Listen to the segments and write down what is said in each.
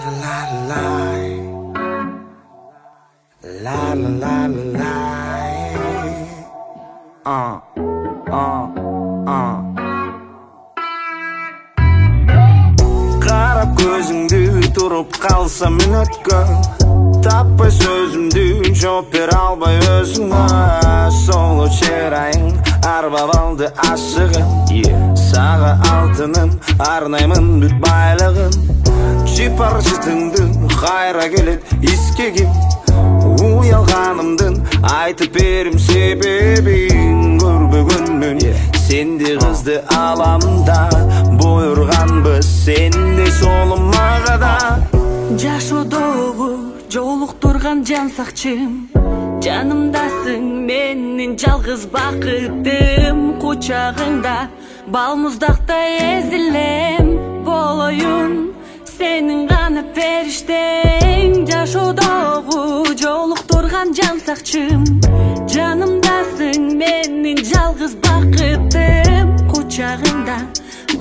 la la la la la la Qarab ko'zingdi turib qalsa minutga Tappa sözümdü jop ber albay özüngə Solu çerayın arbab aldı aşığın Sağa altının arnaymın büt baylığın Jipar jitindin hayra gelet iskegim Uyalganımdın aytıp berim sebebin Görbөгөнмүн sendi kızdı alamda Buyurganbız sendi solumagada Жашоодогу жолуктурган жан сакчым Жанымдасың менин жалгыз бакытым Кучагыңда балмуздакта эзилем Болоюн сенин гана периштең Жашоодогу жолуктурган жан сакчым Жанымдасың менин жалгыз бакытым Кучагыңда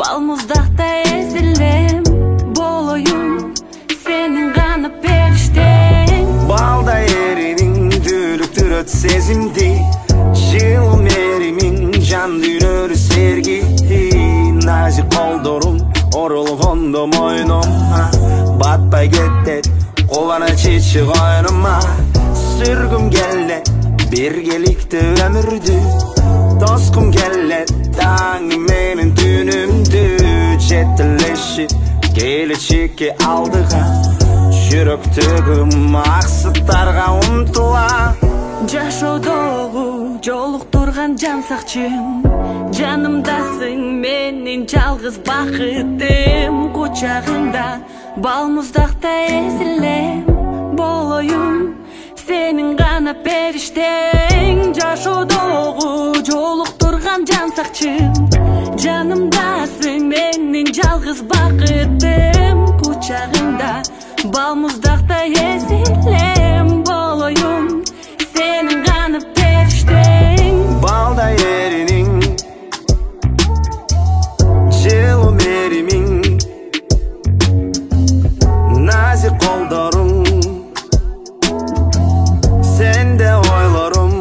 балмуздакта эзилем Болоюн senin gana perişten Balda erinin dürüktüröt sezimdi Jılım erimin can dünür sergidi Nazik koldorum orulgondo moynuma Batpay kettet kolana çiçi koynuma Sürgüm gellet birgelikte ömürdü Toskum gellet dağın menin tünümdü Çetilleşip Gelecekке алдыға жүректөгүм максаттарга умтула Жашоодогу жолуктурган жан сакчым Жанымдасың менин жалгыз бакытым Кучагыңда балмуздакта эзилем Болоюн сенин гана периштең Жашоодогу жолуктурган жан сакчым Жанымдасың менин жалгыз бакытым Кучагыңда балмуздакта эзилем Болоюн сенин гана периштең Балда еринин жылым эримиң Назик колдоруң сенде ойлорум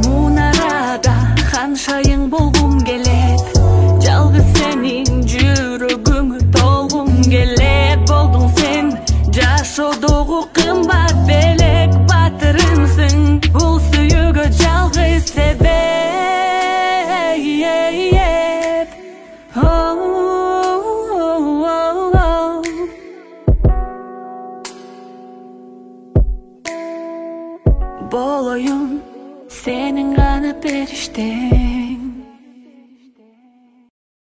Мунарада ханшайың болгум келет Жалгыз сенин жүрөгүңө толгум келет Болдуң сен жашоодогу кымбат белек Батырымсың бул сүйүүгө жалгыз себеп Болоюн senin gana perişten